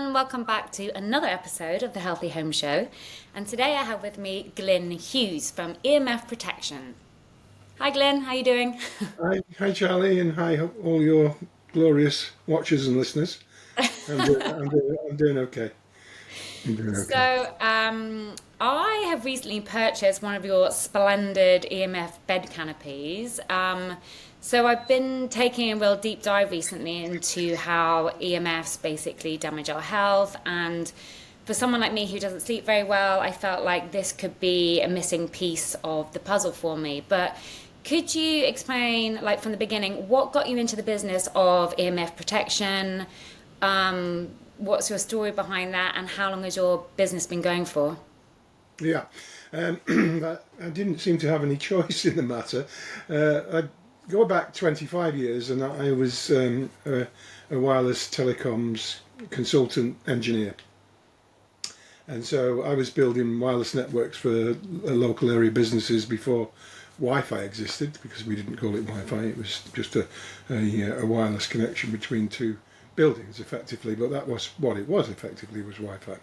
and welcome back to another episode of the Healthy Home Show. And today I have with me Glyn Hughes from EMF Protection. Hi Glyn, how are you doing? Hi, Charlie, and hi, all your glorious watchers and listeners. I'm doing okay. I'm doing okay. I have recently purchased one of your splendid EMF bed canopies. So I've been taking a real deep dive recently into how EMFs basically damage our health, and for someone like me who doesn't sleep very well, I felt like this could be a missing piece of the puzzle for me. But could you explain, like from the beginning, what got you into the business of EMF protection? What's your story behind that, and how long has your business been going for? Yeah, I didn't seem to have any choice in the matter. I go back 25 years, and I was a wireless telecoms consultant engineer. And so I was building wireless networks for local area businesses before Wi-Fi existed, because we didn't call it Wi-Fi. It was just a wireless connection between two buildings, effectively. But that was what it was, effectively, was Wi-Fi.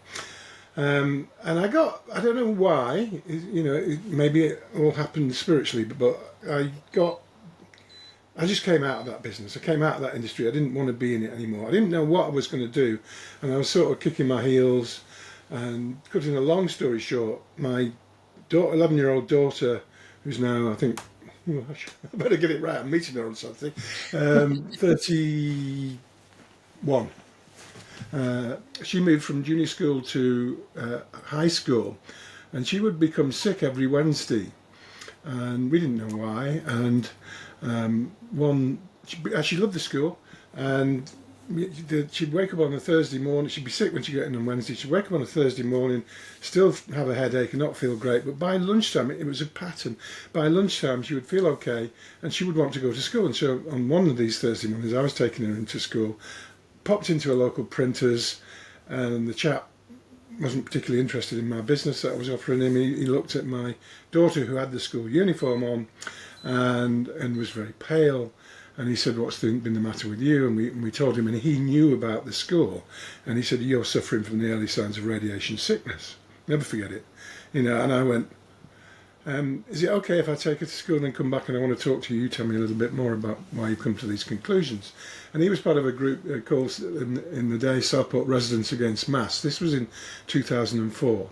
And I don't know why, maybe it all happened spiritually, but I just came out of that business. I came out of that industry. I didn't want to be in it anymore. I didn't know what I was going to do. And I was sort of kicking my heels. And cutting a long story short, my 11-year-old daughter, who's now, I think, I better get it right, I'm meeting her on something, 31. She moved from junior school to high school, and she would become sick every Wednesday. And we didn't know why. And she loved the school, and she'd wake up on a Thursday morning. She'd be sick when she got in on Wednesday. She'd wake up on a Thursday morning, still have a headache and not feel great. But by lunchtime, it was a pattern. By lunchtime, she would feel okay, and she would want to go to school. And so on one of these Thursday mornings, I was taking her into school, popped into a local printer's, and the chap wasn't particularly interested in my business that I was offering him. He looked at my daughter, who had the school uniform on, and was very pale. And he said, "What's been the matter with you?" And we told him, and he knew about the school. And he said, "You're suffering from the early signs of radiation sickness." Never forget it. And I went, "Is it okay if I take her to school and then come back and I want to talk to you? You tell me a little bit more about why you've come to these conclusions." And he was part of a group called, in the day, Southport Residents Against Mass. This was in 2004.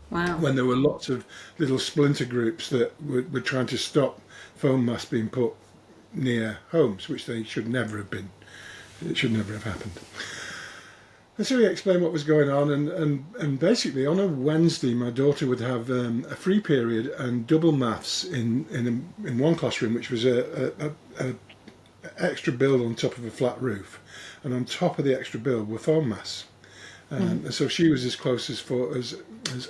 Wow. When there were lots of little splinter groups that were trying to stop foam masts being put near homes, which they should never have been. It should never have happened. And so he explained what was going on, and basically on a Wednesday, my daughter would have a free period and double maths in one classroom, which was a extra build on top of a flat roof, and on top of the extra build were foam masts. And so she was as close as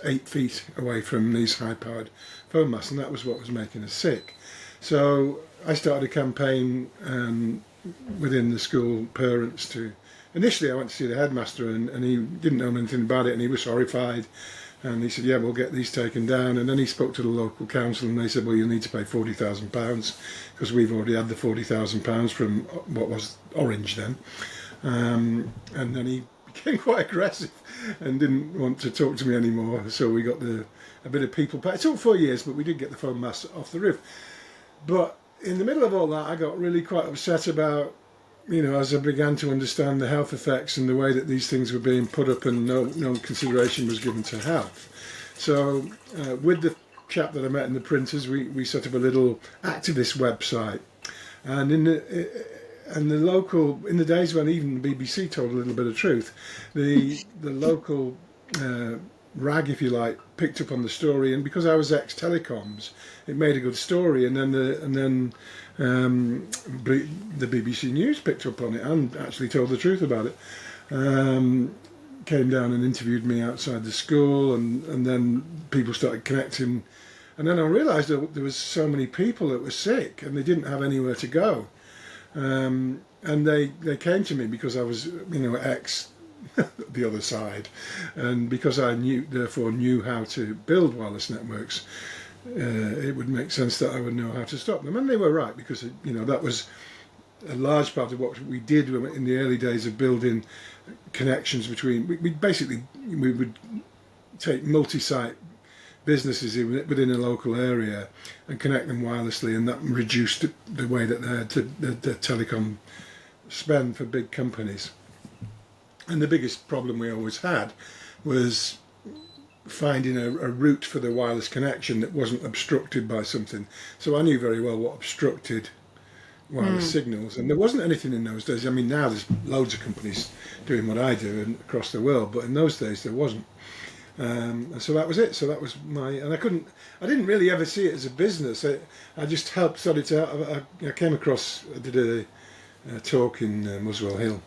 8 feet away from these high-powered foam masts, and that was what was making her sick. So I started a campaign within the school parents to. Initially, I went to see the headmaster, and he didn't know anything about it, and he was horrified. And he said, "Yeah, we'll get these taken down." And then he spoke to the local council, and they said, "Well, you'll need to pay £40,000 because we've already had the £40,000 from what was Orange then." And then he became quite aggressive and didn't want to talk to me anymore. So we got a bit of people pay. It took 4 years, but we did get the foam mast off the roof. But in the middle of all that, I got really quite upset about, as I began to understand the health effects and the way that these things were being put up, and no consideration was given to health. So with the chap that I met in the printers, we set up a little activist website. And in the days when even the BBC told a little bit of truth, the local rag, if you like, picked up on the story, and because I was ex-telecoms, it made a good story. And then the BBC News picked up on it and actually told the truth about it. Came down and interviewed me outside the school, and then people started connecting. And then I realised that there was so many people that were sick and they didn't have anywhere to go. And they came to me because I was, ex the other side, and because I therefore knew how to build wireless networks, it would make sense that I would know how to stop them. And they were right, because that was a large part of what we did in the early days of building connections between. We would take multi-site businesses within a local area and connect them wirelessly, and that reduced the way that the telecom spend for big companies. And the biggest problem we always had was finding a route for the wireless connection that wasn't obstructed by something. So I knew very well what obstructed wireless signals, and there wasn't anything in those days. I mean, now there's loads of companies doing what I do and across the world, but in those days there wasn't. And so that was it. So that was and I didn't really ever see it as a business. I just helped sort it out. I came across, I did a talk in Muswell Hill,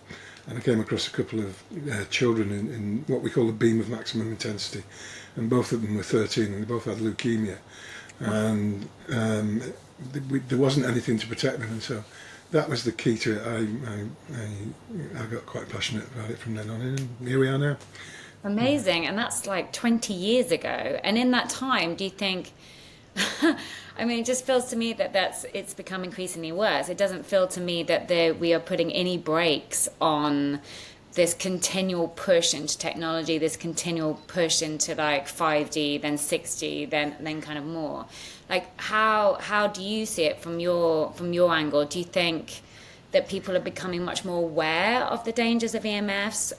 and I came across a couple of children in what we call the beam of maximum intensity, and both of them were 13, and they both had leukemia, and there wasn't anything to protect them, and so that was the key to it. I got quite passionate about it from then on, and here we are now. Amazing. And that's like 20 years ago. And in that time, do you think, I mean, it just feels to me that it's become increasingly worse. It doesn't feel to me that we are putting any brakes on this continual push into technology, this continual push into like 5G, then 6G, then kind of more. Like how do you see it from your angle? Do you think that people are becoming much more aware of the dangers of EMFs?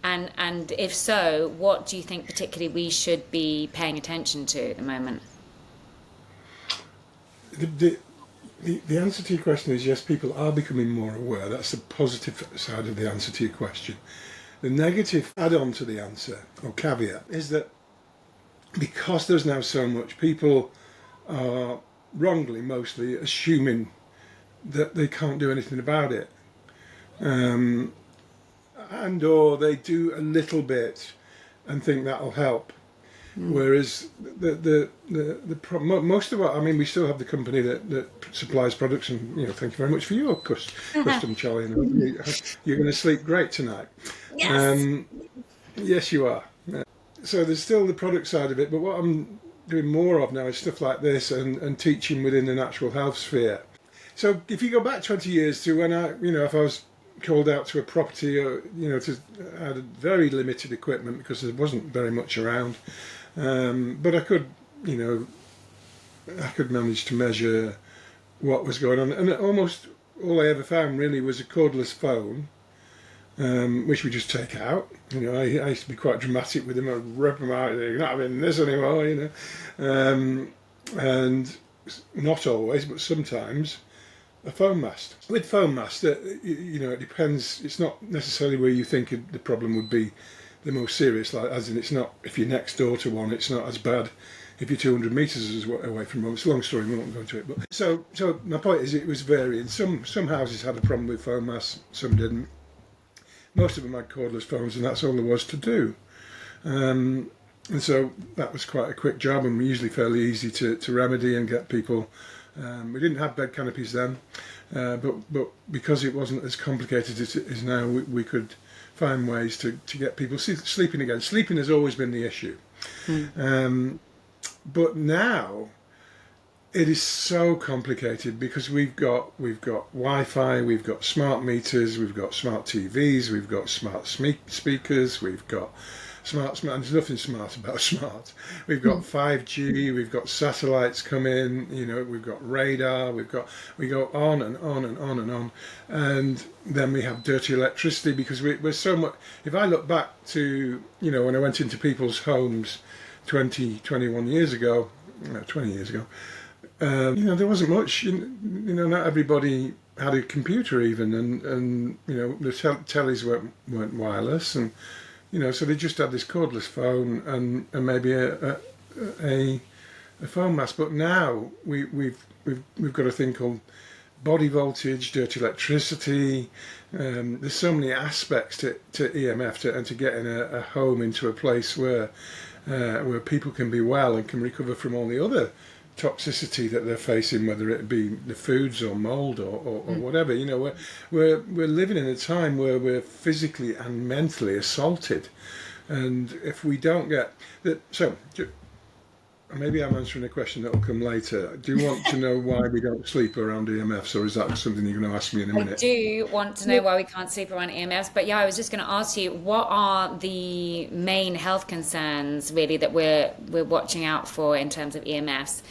And if so, what do you think particularly we should be paying attention to at the moment? The answer to your question is yes, people are becoming more aware. That's the positive side of the answer to your question. The negative add-on to the answer, or caveat, is that because there's now so much, people are wrongly mostly assuming that they can't do anything about it. And or they do a little bit and think that'll help. Whereas most of what, I mean, we still have the company that supplies products, and thank you very much for your custom, Charlie. And you're going to sleep great tonight. Yes. Yes, you are. So there's still the product side of it, but what I'm doing more of now is stuff like this and teaching within the natural health sphere. So if you go back 20 years to when if I was called out to a property, I had very limited equipment because there wasn't very much around, but I could manage to measure what was going on, and almost all I ever found really was a cordless phone, which we just take out. I used to be quite dramatic with them. I'd rip them out. You're not having this anymore, and not always, but sometimes. A foam mast. With foam mast, it depends. It's not necessarily where you think the problem would be the most serious. Like, as in, it's not if you're next door to one. It's not as bad if you're 200 metres away from one. It's a long story. We won't go into it. But so my point is, it was varying. Some houses had a problem with foam masts. Some didn't. Most of them had cordless phones, and that's all there was to do. And so that was quite a quick job, and usually fairly easy to remedy and get people. We didn't have bed canopies then, but because it wasn't as complicated as it is now, we could find ways to get people sleeping again. Sleeping has always been the issue, but now it is so complicated because we've got Wi-Fi, we've got smart meters, we've got smart TVs, we've got smart speakers, we've got smart, and there's nothing smart about smart. We've got 5G, we've got satellites come in, we've got radar, we go on and on and on and on, and then we have dirty electricity because we're so much. If I look back to when I went into people's homes 21 years ago, 20 years ago, there wasn't much. Not everybody had a computer even, and the tellies weren't wireless, and so they just had this cordless phone and maybe a phone mast. But now we've got a thing called body voltage, dirty electricity. There's so many aspects to EMF and to getting a home into a place where people can be well and can recover from all the other toxicity that they're facing, whether it be the foods or mold or whatever. We're living in a time where we're physically and mentally assaulted, and if we don't get that, so maybe I'm answering a question that will come later. Do you want to know why we don't sleep around EMFs, or is that something you're going to ask me in a I minute? do want to know why we can't sleep around EMFs, but yeah, I was just going to ask you, what are the main health concerns really that we're watching out for in terms of EMFs?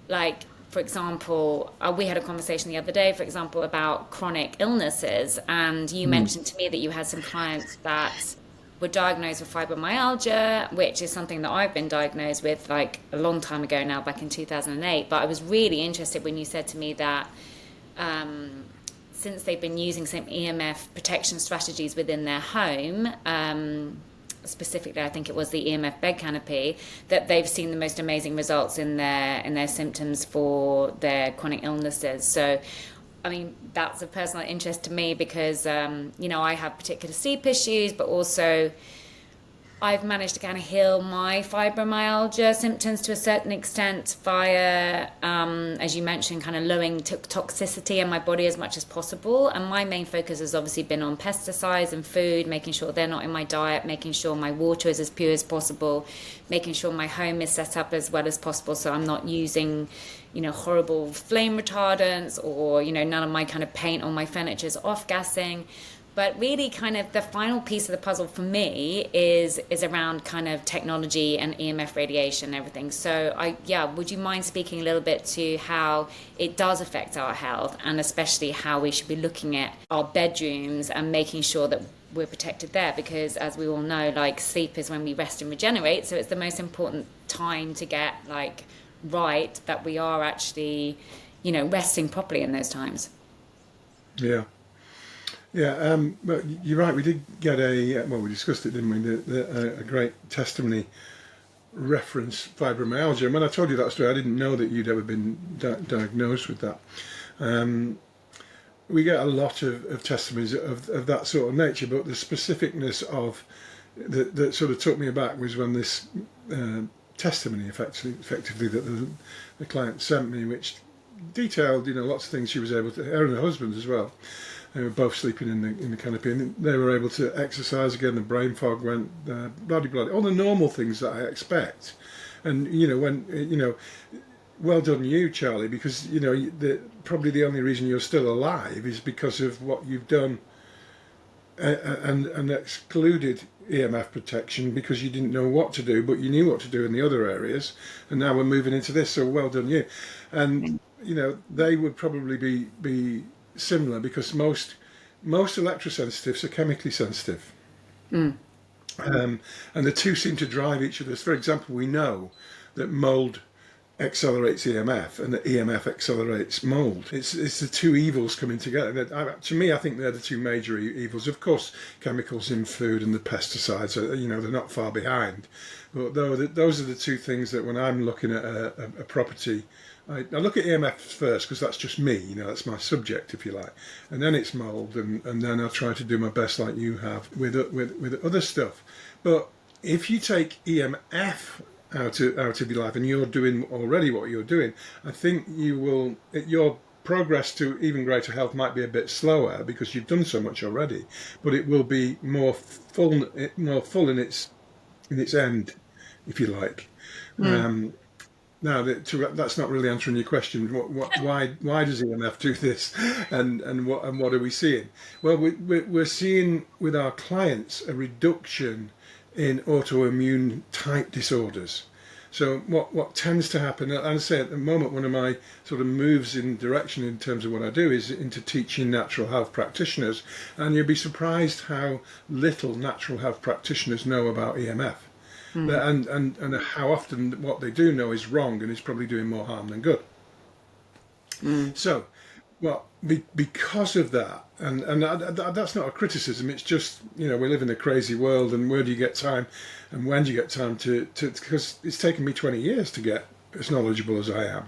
Like, for example, we had a conversation the other day, for example, about chronic illnesses, and you Hmm. mentioned to me that you had some clients that were diagnosed with fibromyalgia, which is something that I've been diagnosed with like a long time ago now, back in 2008. But I was really interested when you said to me that since they've been using some EMF protection strategies within their home, specifically I think it was the EMF bed canopy, that they've seen the most amazing results in their symptoms for their chronic illnesses. So I mean, that's of personal interest to me because, I have particular sleep issues, but also I've managed to kind of heal my fibromyalgia symptoms to a certain extent via, as you mentioned, kind of lowering toxicity in my body as much as possible. And my main focus has obviously been on pesticides and food, making sure they're not in my diet, making sure my water is as pure as possible, making sure my home is set up as well as possible so I'm not using, horrible flame retardants or, none of my kind of paint on my furniture is off-gassing. But really, kind of the final piece of the puzzle for me is around kind of technology and EMF radiation and everything. So, would you mind speaking a little bit to how it does affect our health, and especially how we should be looking at our bedrooms and making sure that we're protected there? Because as we all know, like, sleep is when we rest and regenerate. So it's the most important time to get right, that we are actually, resting properly in those times. Yeah. Yeah, but you're right. We did get we discussed it, didn't we? A great testimony reference fibromyalgia. And when I told you that story, I didn't know that you'd ever been diagnosed with that. We get a lot of testimonies of that sort of nature, but the specificness of that sort of took me aback was when this testimony effectively that the client sent me, which detailed, lots of things she was able to, her and her husband as well. They were both sleeping in the canopy, and they were able to exercise again. The brain fog went, bloody, all the normal things that I expect. And well done you, Charlie, because probably the only reason you're still alive is because of what you've done and excluded EMF protection because you didn't know what to do, but you knew what to do in the other areas. And now we're moving into this, so well done you. And they would probably be similar because most electrosensitives are chemically sensitive, and the two seem to drive each other. For example, we know that mold accelerates EMF and that EMF accelerates mold. It's the two evils coming together. To me, I think they're the two major evils. Of course, chemicals in food and the pesticides are, they're not far behind. But those are the two things that when I'm looking at a property, I look at EMFs first because that's just me, that's my subject, if you like, and then it's mold, and then I try to do my best, like you have, with other stuff. But if you take EMF out of your life and you're doing already what you're doing, I think your progress to even greater health might be a bit slower because you've done so much already, but it will be more full in its end, if you like. Now, that's not really answering your question. Why does EMF do this, and what are we seeing? Well, we're seeing with our clients a reduction in autoimmune type disorders. So what tends to happen, and I say at the moment, one of my sort of moves in direction in terms of what I do is into teaching natural health practitioners, and you'll be surprised how little natural health practitioners know about EMF. And how often what they do know is wrong and is probably doing more harm than good. So, because of that, and that's not a criticism, it's just, we live in a crazy world, and where do you get time, and when do you get time to because it's taken me 20 years to get as knowledgeable as I am,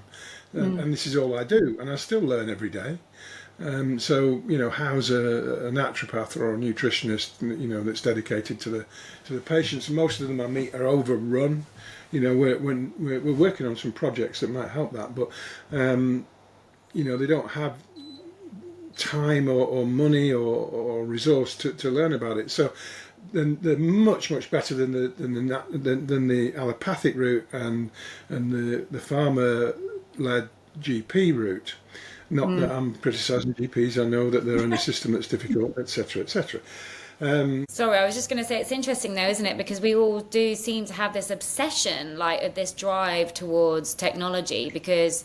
and this is all I do, and I still learn every day. So how's a naturopath or a nutritionist that's dedicated to the patients? Most of them I meet are overrun. We're working on some projects that might help that, but they don't have time or money or resource to learn about it. So then they're much better than the allopathic route and the pharma-led GP route. Not that I'm criticising GPs. I know that they're in a system that's difficult, etc., etc. Sorry, I was just going to say it's interesting though, isn't it? Because we all do seem to have this obsession, like this drive towards technology. Because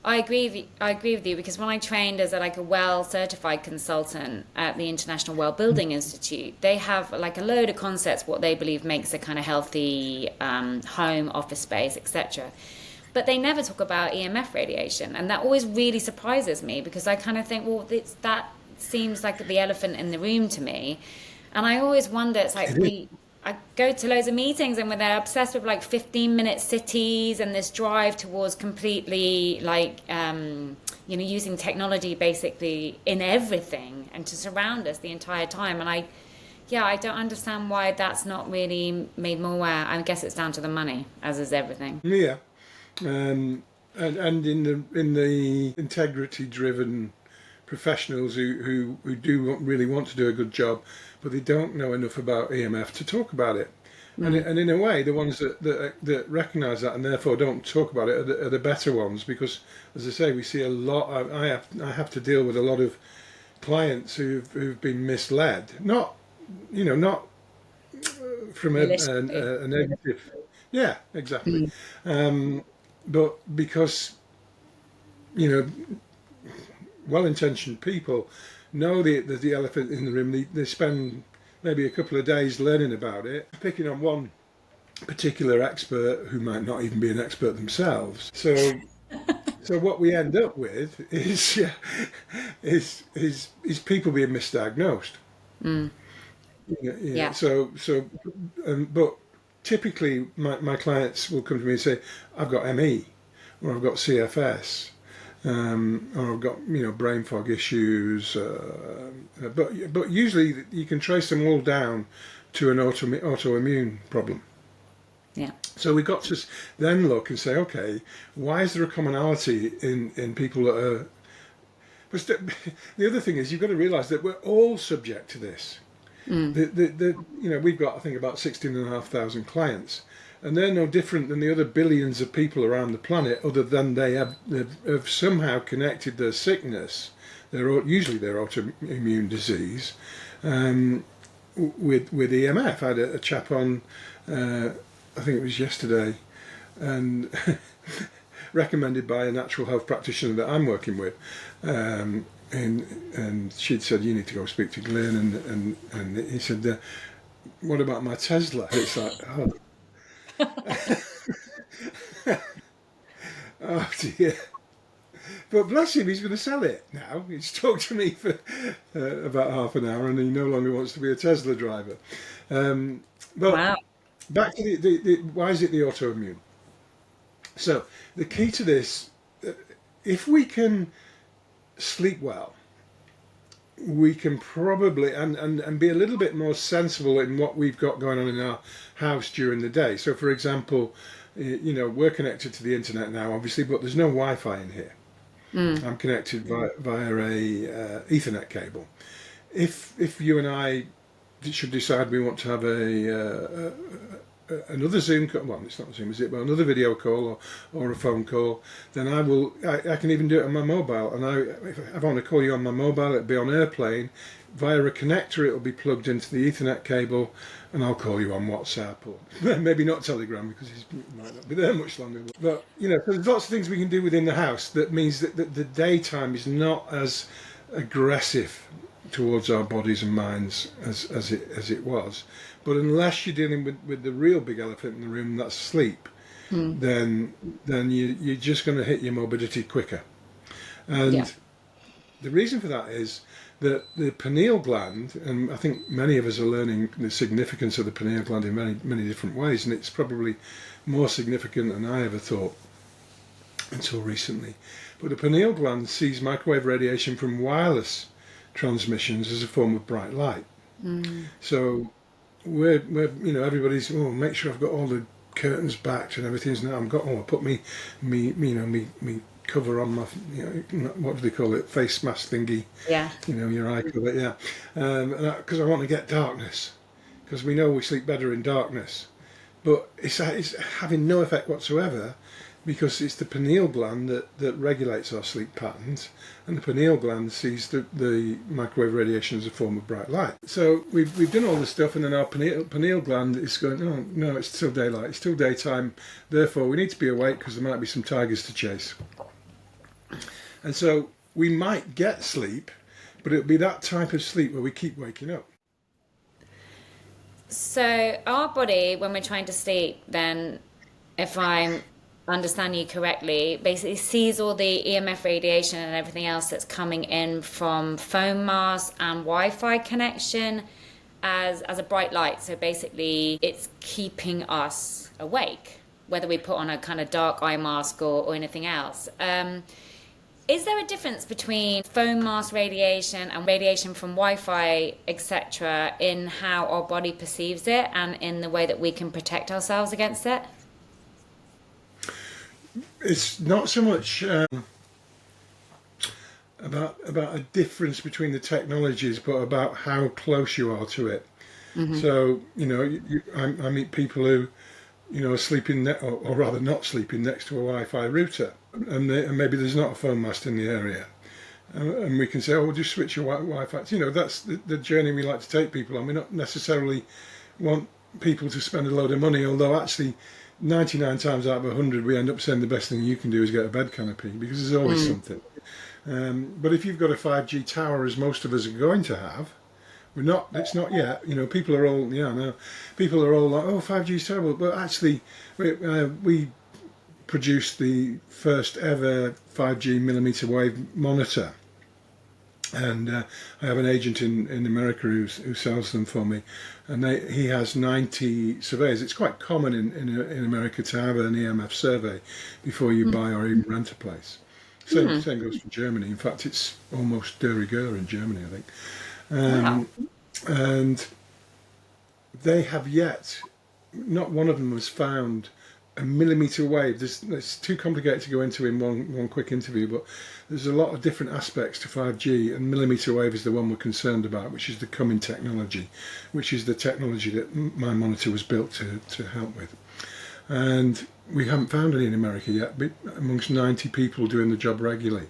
I agree with you. Because when I trained as a well certified consultant at the International Well Building Institute, they have like a load of concepts what they believe makes a kind of healthy home, office space, etc. But they never talk about EMF radiation, and that always really surprises me because I kind of think, well, that seems like the elephant in the room to me. And I always wonder, it's like I go to loads of meetings and when they're obsessed with like 15-minute cities and this drive towards completely like, using technology basically in everything and to surround us the entire time. And I don't understand why that's not really made more aware. I guess it's down to the money, as is everything. Yeah, and in the integrity-driven professionals who do really want to do a good job, but they don't know enough about EMF to talk about it. And in a way, the ones that recognise that and therefore don't talk about it are the better ones, because, as I say, we see a lot. I have to deal with a lot of clients who've been misled. Not from a negative. Yeah, exactly. But because well-intentioned people know the elephant in the room. They spend maybe a couple of days learning about it, picking on one particular expert who might not even be an expert themselves. So what we end up with is people being misdiagnosed. Yeah. But typically my clients will come to me and say, I've got ME or I've got CFS. Or I've got brain fog issues, but usually you can trace them all down to an autoimmune problem. Yeah. So we've got to then look and say, okay, why is there a commonality in people that are? But the other thing is you've got to realise that we're all subject to this. We've got I think about 16,500 clients. And they're no different than the other billions of people around the planet, other than they've somehow connected their sickness, usually their autoimmune disease, with EMF. I had a chap on, I think it was yesterday, and recommended by a natural health practitioner that I'm working with. And she'd said, you need to go speak to Glyn, and he said, what about my Tesla? It's like, oh. Oh dear. But bless him, he's going to sell it now. He's talked to me for about half an hour and he no longer wants to be a Tesla driver. But wow. Back to the why is it the autoimmune? So the key to this, if we can sleep well, we can probably and be a little bit more sensible in what we've got going on in our house during the day. So for example, we're connected to the internet now obviously, but there's no Wi-Fi in here. I'm connected via a Ethernet cable. If you and I should decide we want to have another Zoom call, well, it's not Zoom, is it? But another video call or a phone call, then I can even do it on my mobile. And if I want to call you on my mobile, it'll be on airplane. Via a connector, it'll be plugged into the Ethernet cable, and I'll call you on WhatsApp or maybe not Telegram because he might not be there much longer. But so there's lots of things we can do within the house that means that the daytime is not as aggressive towards our bodies and minds as it was. But unless you're dealing with the real big elephant in the room, that's sleep, then you're just going to hit your morbidity quicker. And the reason for that is that the pineal gland, and I think many of us are learning the significance of the pineal gland in many different ways, and it's probably more significant than I ever thought until recently. But the pineal gland sees microwave radiation from wireless transmissions as a form of bright light. So we're everybody's make sure I've got all the curtains backed and everything's now. I put me cover on my what do they call it, face mask thingy, your eye cover, because I want to get darkness, because we know we sleep better in darkness. But it's having no effect whatsoever, because it's the pineal gland that regulates our sleep patterns, and the pineal gland sees the microwave radiation as a form of bright light. So we've done all this stuff, and then our pineal gland is going, oh no, it's still daylight, it's still daytime, therefore we need to be awake because there might be some tigers to chase. And so we might get sleep, but it'll be that type of sleep where we keep waking up. So our body, when we're trying to sleep, then, if I'm understanding you correctly, basically sees all the EMF radiation and everything else that's coming in from phone masts and Wi-Fi connection as a bright light. So basically it's keeping us awake, whether we put on a kind of dark eye mask or anything else. Is there a difference between phone mast radiation and radiation from Wi-Fi, etc., in how our body perceives it and in the way that we can protect ourselves against it? It's not so much about a difference between the technologies, but about how close you are to it. Mm-hmm. So, I meet people who, are sleeping, or rather not sleeping, next to a Wi-Fi router, and maybe there's not a phone mast in the area. And we can say, we'll just switch your Wi-Fi. That's the journey we like to take people on. We not necessarily want people to spend a load of money, although actually 99 times out of 100 we end up saying the best thing you can do is get a bed canopy, because there's always something. But if you've got a 5G tower, as most of us are going to have, it's not yet. People are all like, oh, 5G is terrible. But actually, we produced the first ever 5G millimeter wave monitor. And I have an agent in America who sells them for me, and he has 90 surveys. It's quite common in America to have an EMF survey before you buy or even rent a place. Same goes for Germany. In fact, it's almost de rigueur in Germany, I think. Wow. And they have yet, not one of them has found a millimeter wave. It's too complicated to go into in one quick interview, but there's a lot of different aspects to 5G, and millimeter wave is the one we're concerned about, which is the coming technology, which is the technology that my monitor was built to help with. And we haven't found any in America yet, but amongst 90 people doing the job regularly,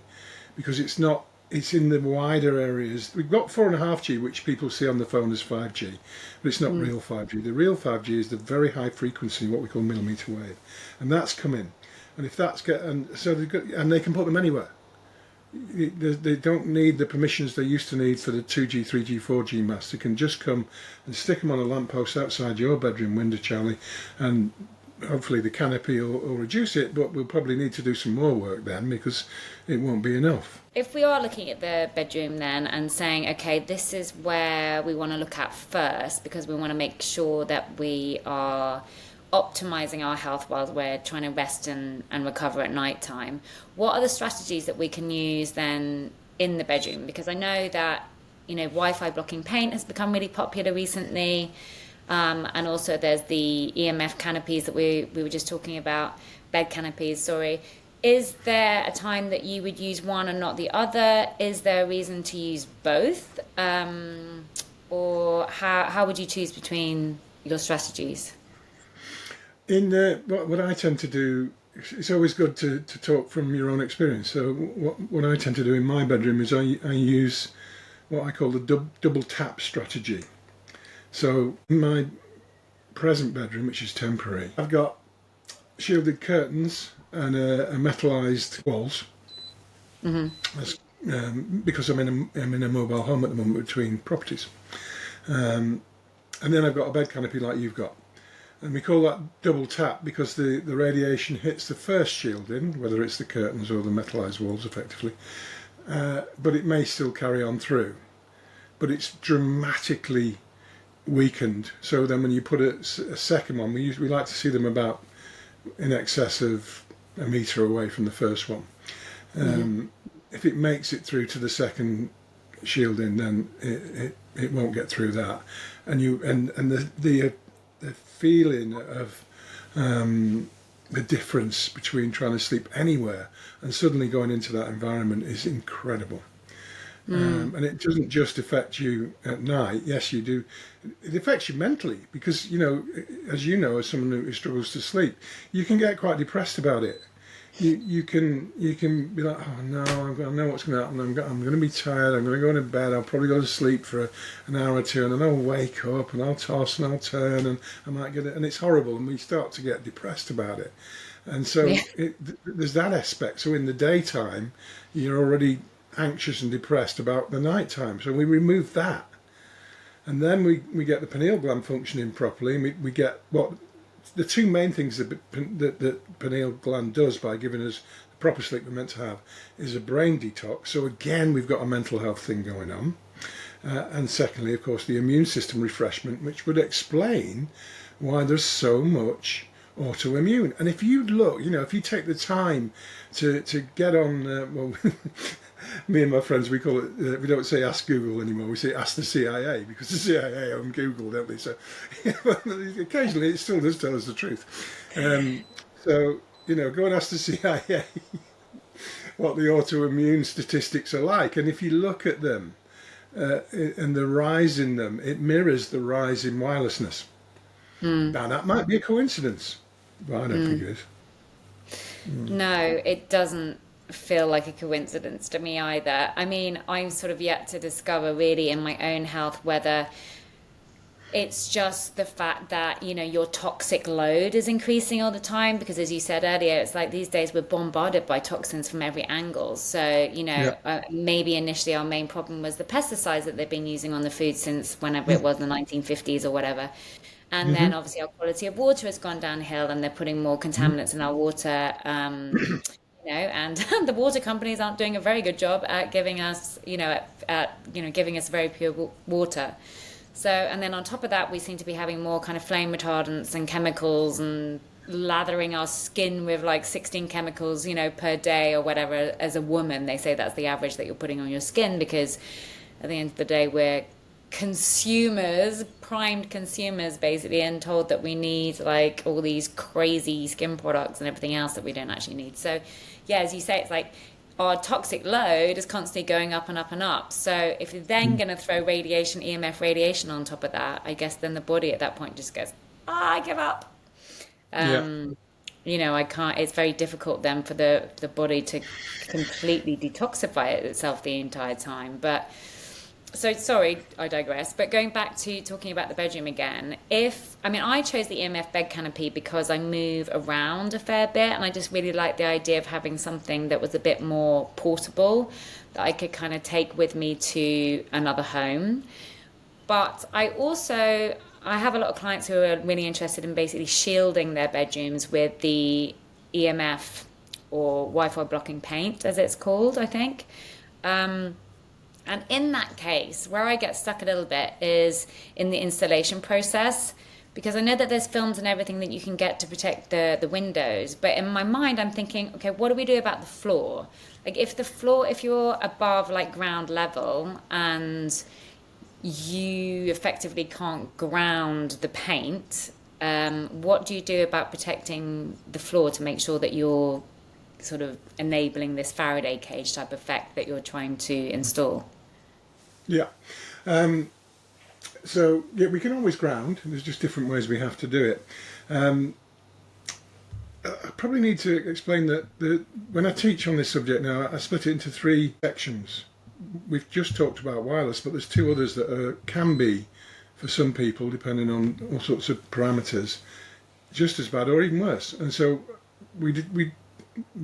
because it's in the wider areas. We've got 4.5G, which people see on the phone as 5G, but it's not real 5G. The real 5G is the very high frequency, what we call millimeter wave, and that's coming. And if that's and they can put them anywhere. They don't need the permissions they used to need for the 2G, 3G, 4G masts. They can just come and stick them on a lamppost outside your bedroom window, Charlie, and hopefully the canopy will reduce it, but we'll probably need to do some more work then, because it won't be enough. If we are looking at the bedroom then and saying, okay, this is where we want to look at first, because we want to make sure that we are optimizing our health while we're trying to rest and recover at night time, what are the strategies that we can use then in the bedroom? Because I know that, Wi-Fi blocking paint has become really popular recently. And also there's the EMF canopies that we were just talking about, bed canopies, sorry. Is there a time that you would use one and not the other? Is there a reason to use both? Or how would you choose between your strategies? What I tend to do, it's always good to talk from your own experience. So what I tend to do in my bedroom is I use what I call the double tap strategy. So in my present bedroom, which is temporary, I've got shielded curtains and a metallised walls. Mm-hmm. Because I'm in a mobile home at the moment between properties. And then I've got a bed canopy like you've got. And we call that double tap because the radiation hits the first shielding, whether it's the curtains or the metallised walls effectively, but it may still carry on through. But it's dramatically weakened. So then when you put a second one, we like to see them about in excess of a metre away from the first one. If it makes it through to the second shielding, then it won't get through that. And the feeling of the difference between trying to sleep anywhere and suddenly going into that environment is incredible. And it doesn't just affect you at night. Yes, you do. it affects you mentally because, as you know, as someone who struggles to sleep, you can get quite depressed about it. You can be like, oh no, I know what's going to happen. I'm going to be tired. I'm going to go to bed. I'll probably go to sleep for an hour or two, and then I'll wake up and I'll toss and I'll turn, and I might get it, and it's horrible. And we start to get depressed about it. And so Yeah. there's that aspect. So in the daytime, you're already anxious and depressed about the nighttime. So we remove that, and then we get the pineal gland functioning properly, and we get what the two main things that pineal gland does by giving us the proper sleep we're meant to have is a brain detox. So again, we've got a mental health thing going on. And secondly, of course, the immune system refreshment, which would explain why there's so much autoimmune. And if you look, if you take the time to get on, well, me and my friends, we call it, we don't say ask Google anymore, we say ask the CIA, because the CIA own Google, don't they? So occasionally it still does tell us the truth. So, go and ask the CIA what the autoimmune statistics are like. And if you look at them and the rise in them, it mirrors the rise in wirelessness. Now, that might be a coincidence, but I don't think it is. No, it doesn't feel like a coincidence to me either. I mean, I'm sort of yet to discover really in my own health whether it's just the fact that, your toxic load is increasing all the time because, as you said earlier, it's like these days we're bombarded by toxins from every angle. So, Yeah. maybe initially our main problem was the pesticides that they've been using on the food since whenever it was, the 1950s or whatever. And then Mm-hmm. obviously our quality of water has gone downhill and they're putting more contaminants in our water. And the water companies aren't doing a very good job at giving us, giving us very pure water. So, and then on top of that, we seem to be having more kind of flame retardants and chemicals and lathering our skin with like 16 chemicals, per day or whatever. As a woman, they say that's the average that you're putting on your skin because at the end of the day, we're consumers, primed consumers basically, and told that we need like all these crazy skin products and everything else that we don't actually need. So yeah, as you say, it's like our toxic load is constantly going up and up and up. So if you're then going to throw radiation, EMF radiation on top of that, I guess then the body at that point just goes, I give up. Yeah. I can't, it's very difficult then for the body to completely detoxify itself the entire time. But so sorry, I digress. But going back to talking about the bedroom again, I chose the EMF bed canopy because I move around a fair bit, and I just really like the idea of having something that was a bit more portable that I could kind of take with me to another home. But I have a lot of clients who are really interested in basically shielding their bedrooms with the EMF or Wi-Fi blocking paint, as it's called, I think. And in that case, where I get stuck a little bit is in the installation process, because I know that there's films and everything that you can get to protect the windows. But in my mind, I'm thinking, okay, what do we do about the floor? Like if you're above like ground level and you effectively can't ground the paint, what do you do about protecting the floor to make sure that you're sort of enabling this Faraday cage type effect that you're trying to install? Yeah. So yeah, we can always ground. There's just different ways we have to do it. I probably need to explain that when I teach on this subject now, I split it into three sections. We've just talked about wireless, but there's two others that can be, for some people, depending on all sorts of parameters, just as bad or even worse. And so we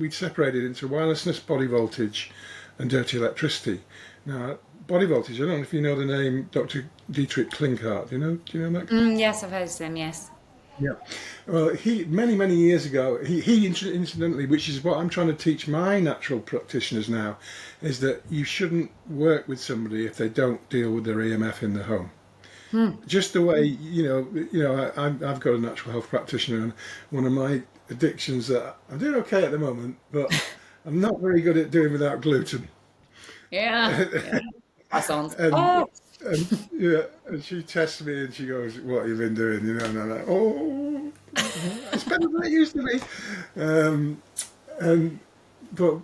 separated into wirelessness, body voltage, and dirty electricity. Now, body voltage, I don't know if you know the name Dr. Dietrich Klinkart. Do you know that? Yes, I've heard of them, yes. Yeah. Well, he many years ago, he incidentally, which is what I'm trying to teach my natural practitioners now, is that you shouldn't work with somebody if they don't deal with their EMF in the home. Just the way I've got a natural health practitioner, and one of my addictions that I'm doing okay at the moment, but I'm not very good at doing without gluten. Yeah, yeah. That sounds. and Oh, yeah, and she tests me and she goes, "What have you been doing?" And I'm like, "Oh, it's better than it used to be." And but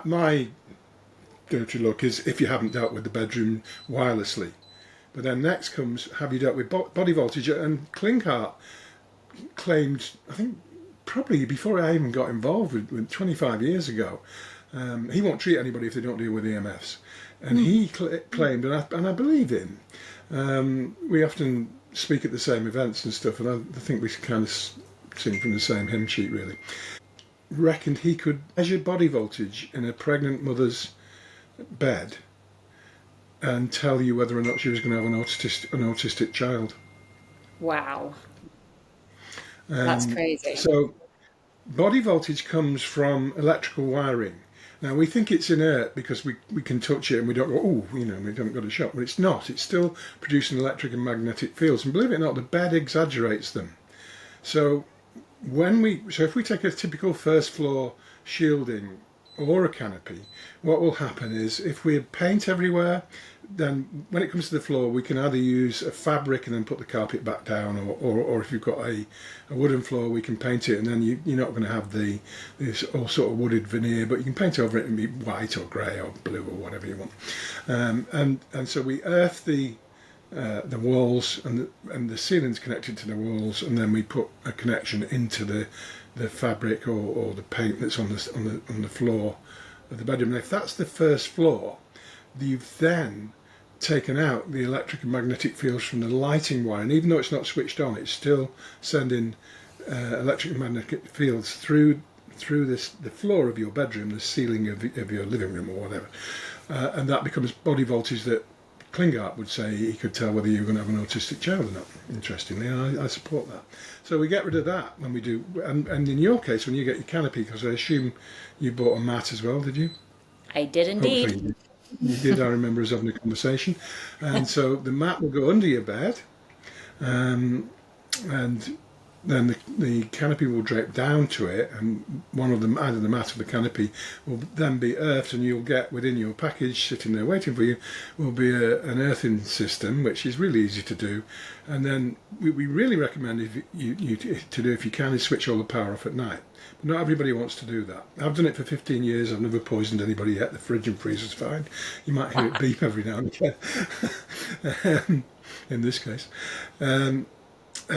my go-to look is if you haven't dealt with the bedroom wirelessly, But then next comes, have you dealt with body voltage? And Klinghardt claimed, I think probably before I even got involved with 25 years ago, he won't treat anybody if they don't deal with EMFs. And he claimed, and I believe him, we often speak at the same events and stuff, and I think we kind of sing from the same hymn sheet really. Reckoned he could measure body voltage in a pregnant mother's bed and tell you whether or not she was going to have an autistic child. Wow. That's crazy. So body voltage comes from electrical wiring. Now we think it's inert because we can touch it and we don't go, oh, we haven't got a shock, but it's not. It's still producing electric and magnetic fields, and believe it or not, the bed exaggerates them. So if we take a typical first floor shielding or a canopy, what will happen is if we paint everywhere, then when it comes to the floor, we can either use a fabric and then put the carpet back down, or if you've got a wooden floor, we can paint it, and then you're not going to have this all sort of wooded veneer, but you can paint over it and be white or grey or blue or whatever you want. And so we earth the walls, and the ceiling's connected to the walls, and then we put a connection into the fabric or the paint that's on the floor of the bedroom. And if that's the first floor, you've then taken out the electric and magnetic fields from the lighting wire, and even though it's not switched on, it's still sending electric and magnetic fields through the floor of your bedroom, the ceiling of your living room or whatever, and that becomes body voltage that Klinghardt would say he could tell whether you're going to have an autistic child or not. Interestingly, I support that. So we get rid of that when we do, and in your case, when you get your canopy, because I assume you bought a mat as well, did you? I did indeed. Hopefully you did. I remember us having a conversation. And so the mat will go under your bed, and then the canopy will drape down to it, and one of them, either the mat or the canopy, will then be earthed, and you'll get within your package sitting there waiting for you will be an earthing system, which is really easy to do. And then we really recommend if you can, is switch all the power off at night. But not everybody wants to do that. I've done it for 15 years. I've never poisoned anybody yet. The fridge and freezer's fine. You might hear it beep every now and again. In this case, and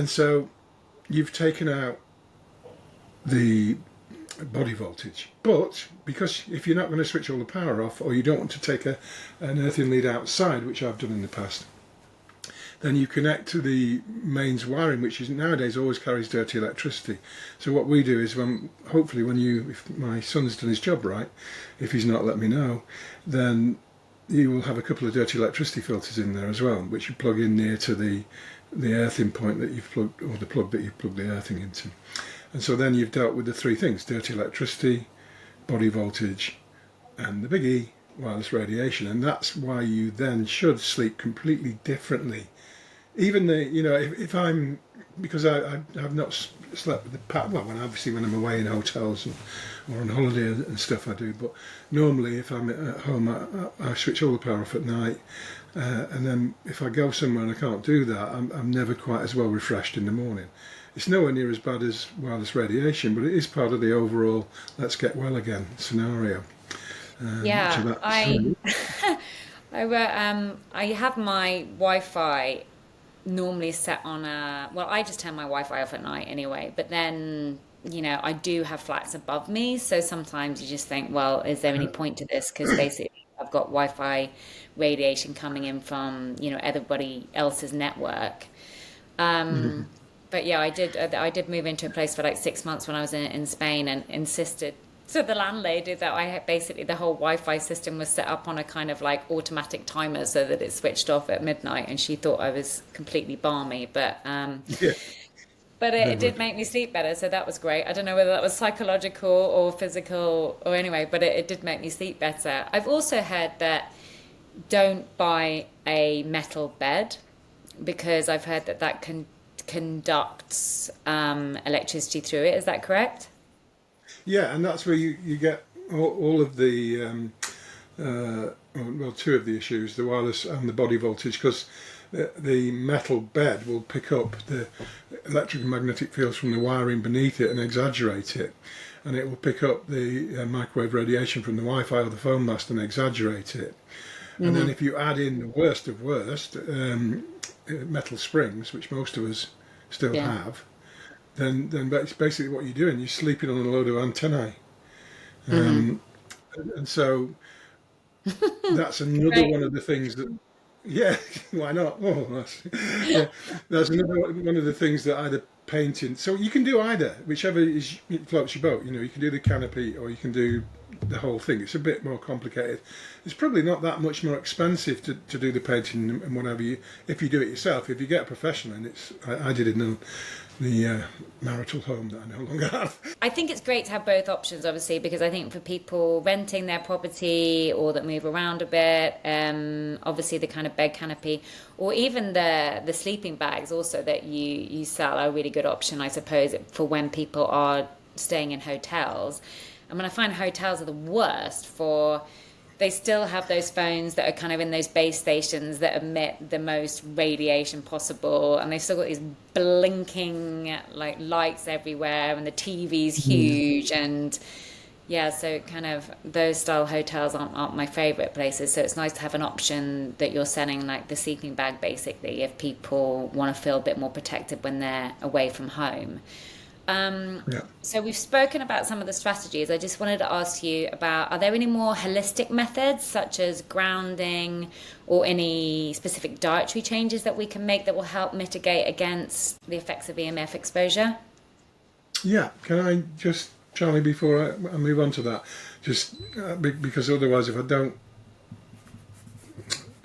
so you've taken out the body voltage, but because if you're not going to switch all the power off, or you don't want to take an earthing lead outside, which I've done in the past, then you connect to the mains wiring, which is nowadays always carries dirty electricity. So what we do is if my son's done his job right, if he's not let me know, then you will have a couple of dirty electricity filters in there as well, which you plug in near to the earthing point that you've plugged, or the plug that you've plugged the earthing into. And so then you've dealt with the three things: dirty electricity, body voltage, and the big E, wireless radiation. And that's why you then should sleep completely differently. Even if I'm, because I've not slept with the pattern, well, when I'm away in hotels or on holiday and stuff I do, but normally if I'm at home I switch all the power off at night, and then if I go somewhere and I can't do that, I'm never quite as well refreshed in the morning. It's nowhere near as bad as wireless radiation, but it is part of the overall let's get well again scenario. Yeah, I have my Wi-Fi normally set on I just turn my Wi-Fi off at night anyway, but then I do have flats above me, so sometimes you just think, well, is there any point to this, because basically I've got Wi-Fi radiation coming in from everybody else's network. But yeah, I did move into a place for like 6 months when I was in Spain, and insisted to the landlady that I had basically the whole Wi-Fi system was set up on a kind of like automatic timer so that it switched off at midnight, and she thought I was completely balmy, but Yeah. but it did make me sleep better, so that was great. I don't know whether that was psychological or physical or anyway, but it did make me sleep better. I've also heard that don't buy a metal bed, because I've heard that conducts electricity through it. Is that correct? Yeah, and that's where you get all of the, two of the issues, the wireless and the body voltage, because the metal bed will pick up the electric and magnetic fields from the wiring beneath it and exaggerate it. And it will pick up the microwave radiation from the Wi-Fi or the phone mast and exaggerate it. And then if you add in the worst of worst, metal springs, which most of us still Yeah. have, then that's basically what you're doing. You're sleeping on a load of antennae. And so that's another Great. one of the things that, yeah, why not? Oh, yeah, that's another one of the things that either painting. So you can do either, whichever is floats your boat. You know, you can do the canopy or you can do the whole thing. It's a bit more complicated. It's probably not that much more expensive to do the painting and whatever you, if you do it yourself. If you get a professional, and I did it in the marital home that I no longer have. I think it's great to have both options, obviously, because I think for people renting their property or that move around a bit, obviously the kind of bed canopy or even the sleeping bags also that you sell are a really good option, I suppose, for when people are staying in hotels. I mean, I find hotels are the worst for they still have those phones that are kind of in those base stations that emit the most radiation possible, and they've still got these blinking like lights everywhere, and the TV's huge, and yeah, so kind of those style hotels aren't my favorite places. So it's nice to have an option that you're selling like the sleeping bag basically if people want to feel a bit more protected when they're away from home. Yeah. So we've spoken about some of the strategies. I just wanted to ask you about, are there any more holistic methods such as grounding or any specific dietary changes that we can make that will help mitigate against the effects of EMF exposure? Yeah, can I just, Charlie, before I move on to that, just because otherwise, if I don't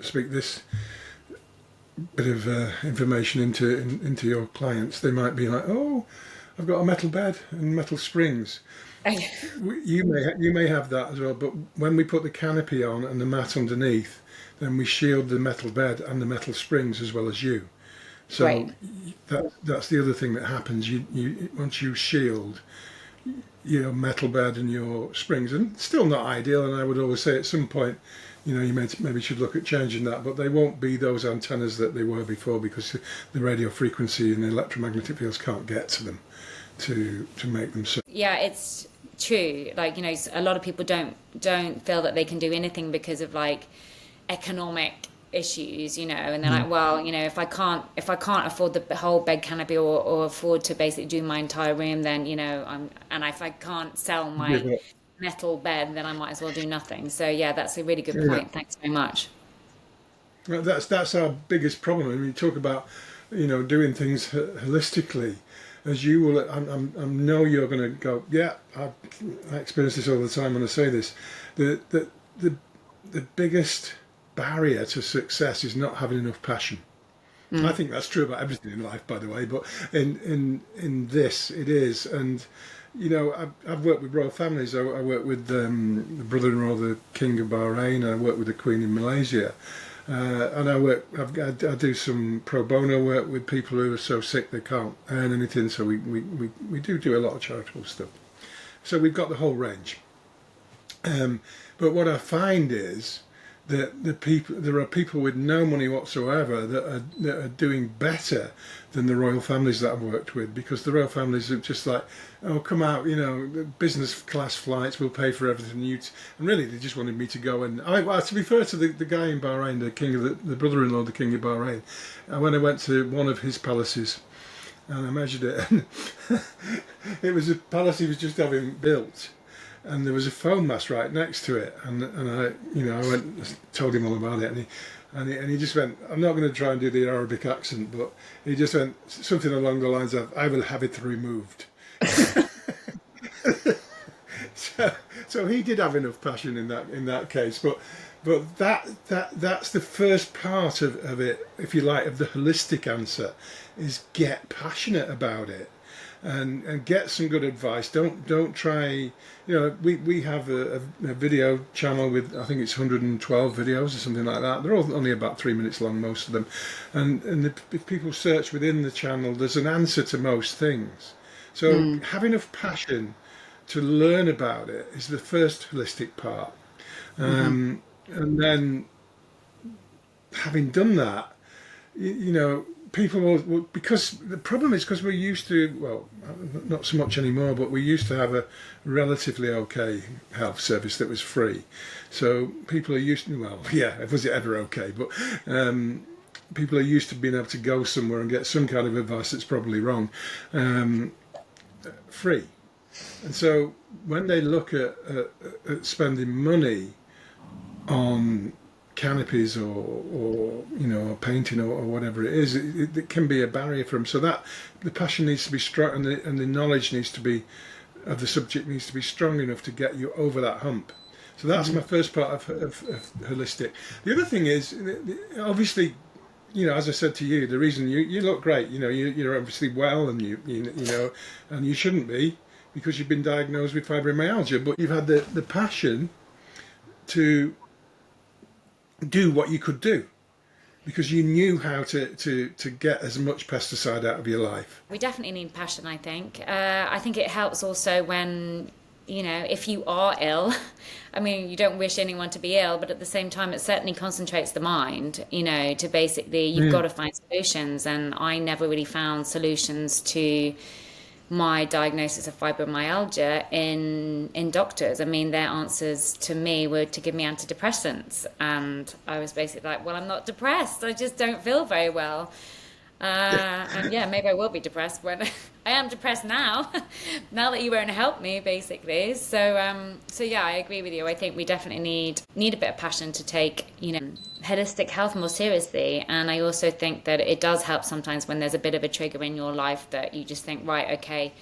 speak this bit of information into your clients, they might be like, "Oh, I've got a metal bed and metal springs." You may have that as well, but when we put the canopy on and the mat underneath, then we shield the metal bed and the metal springs as well as you. So Right. that's the other thing that happens. You once you shield your metal bed and your springs, and still not ideal. And I would always say at some point, you know, you maybe should look at changing that, but they won't be those antennas that they were before because the radio frequency and the electromagnetic fields can't get to them to make them so. Yeah, it's true. Like, you know, a lot of people don't feel that they can do anything because of like economic issues, you know, and they're like, well, you know, if I can't afford the whole bed canopy or afford to basically do my entire room, then, you know, and if I can't sell Give my up. metal bed, then I might as well do nothing. So yeah, that's a really good Yeah. point. Thanks very much. Well, that's our biggest problem. I mean, you talk about, you know, doing things holistically, as you will. I know you're going to go. Yeah, I experience this all the time when I say this. The the biggest barrier to success is not having enough passion. I think that's true about everything in life, by the way. But in this, it is. And you know, I've worked with royal families. I work with the brother-in-law of the King of Bahrain. I work with the Queen in Malaysia. And I do some pro bono work with people who are so sick they can't earn anything. So we do a lot of charitable stuff. So we've got the whole range. But what I find is that there are people with no money whatsoever that are doing better than the royal families that I've worked with, because the royal families are just like, oh, come out, you know, business class flights, we'll pay for everything. And really, they just wanted me to go and, well, to be fair to the guy in Bahrain, the king of the brother-in-law of the king of Bahrain, when I went to one of his palaces and I measured it, and it was a palace he was just having built. And there was a phone mast right next to it, and I, you know, I went, told him all about it, and he just went, I'm not going to try and do the Arabic accent, but he just went something along the lines of, I will have it removed. So he did have enough passion in that case, but that's the first part of it, if you like, of the holistic answer, is get passionate about it. And get some good advice. Don't try. You know, we have a video channel with, I think it's 112 videos or something like that. They're all only about 3 minutes long, most of them. And if people search within the channel, there's an answer to most things. So have enough passion to learn about it is the first holistic part. And then having done that, you know, people will, because the problem is because we're used to, well, not so much anymore, but we used to have a relatively okay health service that was free. So people are used to, well, yeah, was it ever okay? But people are used to being able to go somewhere and get some kind of advice that's probably wrong, free. And so when they look at spending money on canopies or painting or whatever it is, it can be a barrier for them. So that the passion needs to be strong, and the knowledge needs to be of the subject needs to be strong enough to get you over that hump. So that's my first part of holistic. The other thing is, obviously, as I said to you, the reason you look great, you're obviously well, and and you shouldn't be, because you've been diagnosed with fibromyalgia, but you've had the passion to do what you could do because you knew how to get as much pesticide out of your life. We definitely need passion, I think. I think it helps also when, if you are ill, I mean, you don't wish anyone to be ill, but at the same time, it certainly concentrates the mind, to basically, you've got to find solutions. And I never really found solutions to my diagnosis of fibromyalgia in doctors. I mean, their answers to me were to give me antidepressants. And I was basically like, well, I'm not depressed. I just don't feel very well. And yeah, maybe I will be depressed when I am depressed now, now that you won't help me, basically. So yeah, I agree with you. I think we definitely need a bit of passion to take, holistic health more seriously. And I also think that it does help sometimes when there's a bit of a trigger in your life that you just think, right, okay,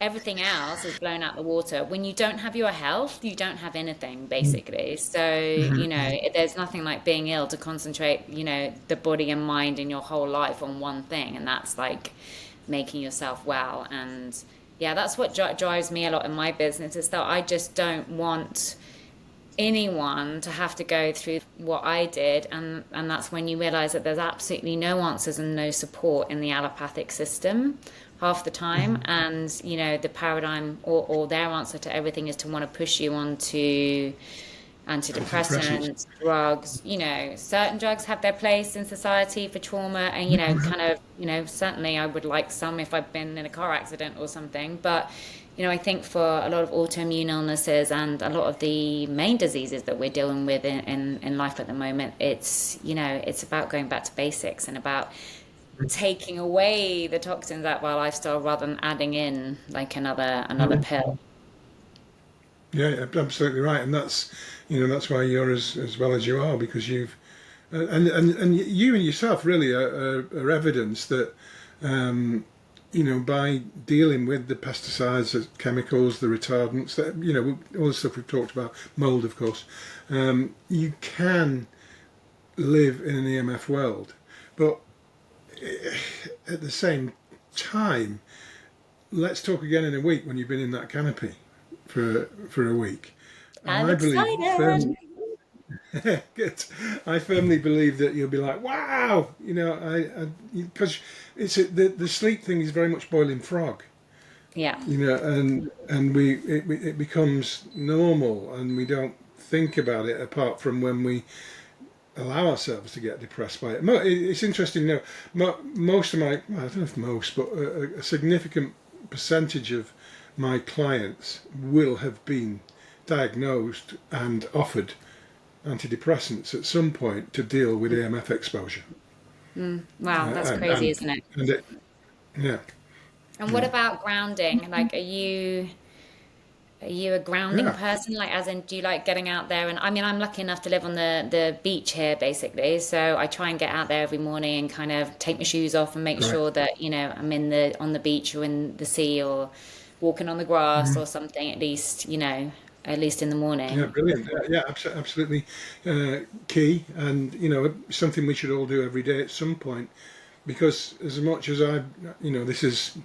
everything else is blown out the water. When you don't have your health, you don't have anything, basically. So, there's nothing like being ill to concentrate, the body and mind in your whole life on one thing. And that's like making yourself well. And yeah, that's what drives me a lot in my business, is that I just don't want anyone to have to go through what I did. And that's when you realize that there's absolutely no answers and no support in the allopathic system half the time. And the paradigm or their answer to everything is to want to push you onto antidepressants, drugs. Certain drugs have their place in society for trauma, and certainly I would like some if I've been in a car accident or something. But I think for a lot of autoimmune illnesses and a lot of the main diseases that we're dealing with in life at the moment, it's about going back to basics and about taking away the toxins out of our lifestyle rather than adding in like another pill. Yeah, absolutely right, and that's why you're as well as you are, because you've and you and yourself really are evidence that by dealing with the pesticides, the chemicals, the retardants, that all the stuff we've talked about, mold, of course, you can live in an EMF world, but at the same time, let's talk again in a week when you've been in that canopy for a week. I'm excited. Good. I firmly believe that you'll be like, wow, because the sleep thing is very much boiling frog. Yeah. And it becomes normal, and we don't think about it apart from when we allow ourselves to get depressed by it. It's interesting, most of my, I don't know if most, but a significant percentage of my clients will have been diagnosed and offered antidepressants at some point to deal with EMF exposure. Wow, that's crazy, isn't it? Yeah. And what about grounding? Like, are you a grounding person? Like, as in, do you like getting out there? And I mean, I'm lucky enough to live on the beach here, basically. So I try and get out there every morning and kind of take my shoes off and make sure that, I'm on the beach or in the sea or walking on the grass or something, at least in the morning. Yeah, brilliant. Yeah, absolutely key, and something we should all do every day at some point, because as much as this is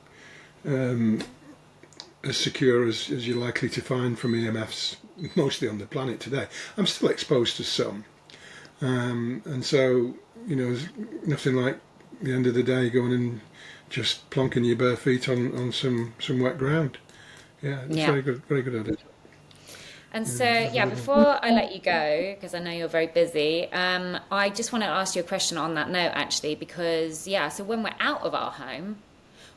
as secure as you're likely to find from EMFs, mostly on the planet today, I'm still exposed to some, and so there's nothing like the end of the day going and just plonking your bare feet on some wet ground. Yeah, it's very good at it. And so, yeah, before I let you go, because I know you're very busy, I just want to ask you a question on that note, actually, because, yeah, so when we're out of our home,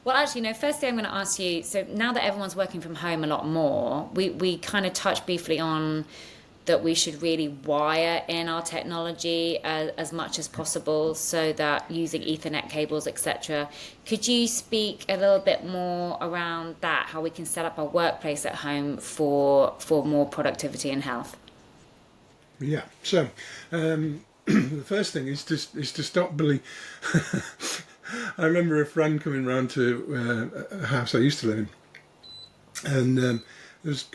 well, actually, no, firstly, I'm going to ask you, so now that everyone's working from home a lot more, we kind of touched briefly on that we should really wire in our technology as much as possible so that using Ethernet cables, etc. Could you speak a little bit more around that, how we can set up our workplace at home for more productivity and health? Yeah. So the first thing is to stop believing. I remember a friend coming round to a house I used to live in, and it was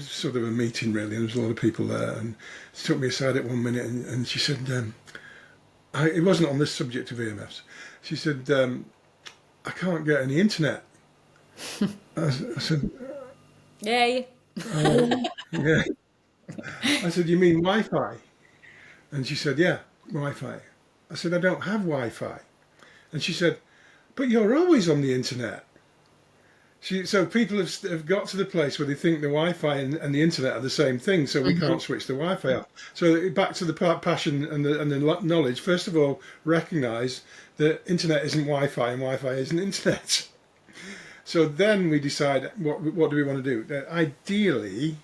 sort of a meeting really, and there was a lot of people there, and she took me aside at one minute, and she said, it wasn't on this subject of EMFs. She said, I can't get any internet. I said, Yay. yeah. I said, you mean Wi-Fi? And she said, yeah, Wi-Fi. I said, I don't have Wi-Fi. And she said, but you're always on the internet. So people have got to the place where they think the Wi-Fi and the internet are the same thing, so we can't switch the Wi-Fi off. So back to the passion and the knowledge. First of all, recognise that internet isn't Wi-Fi and Wi-Fi isn't internet. So then we decide what do we want to do. Ideally,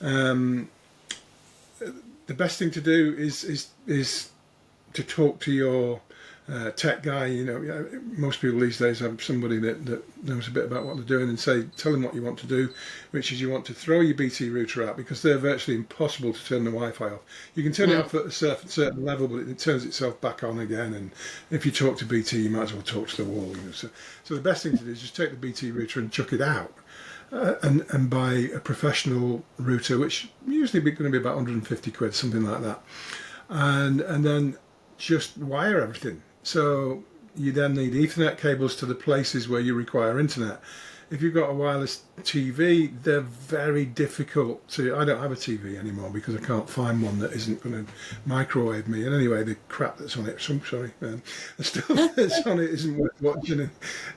the best thing to do is to talk to your tech guy. You know, most people these days have somebody that knows a bit about what they're doing, and tell them what you want to do, which is you want to throw your BT router out, because they're virtually impossible to turn the Wi-Fi off. You can turn it off at a certain level, but it turns itself back on again. And if you talk to BT, you might as well talk to the wall. You know? So the best thing to do is just take the BT router and chuck it out. And buy a professional router, which usually going to be about 150 quid, something like that, and then just wire everything. So you then need Ethernet cables to the places where you require internet. If you've got a wireless TV, they're very difficult to. I don't have a TV anymore because I can't find one that isn't going to microwave me. And anyway, the crap that's on it, the stuff that's on it isn't worth watching,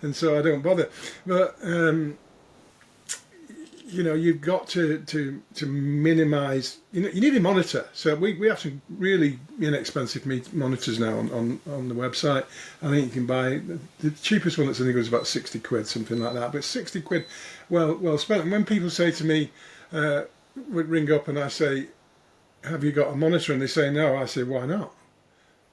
and so I don't bother. But you know, you've got to minimise. You know, you need a monitor. So we have some really inexpensive monitors now on the website. I think you can buy the cheapest one that's in is about 60 quid, something like that. But 60 quid, well spent. And when people say to me, would ring up and I say, "Have you got a monitor?" and they say no, I say, "Why not?"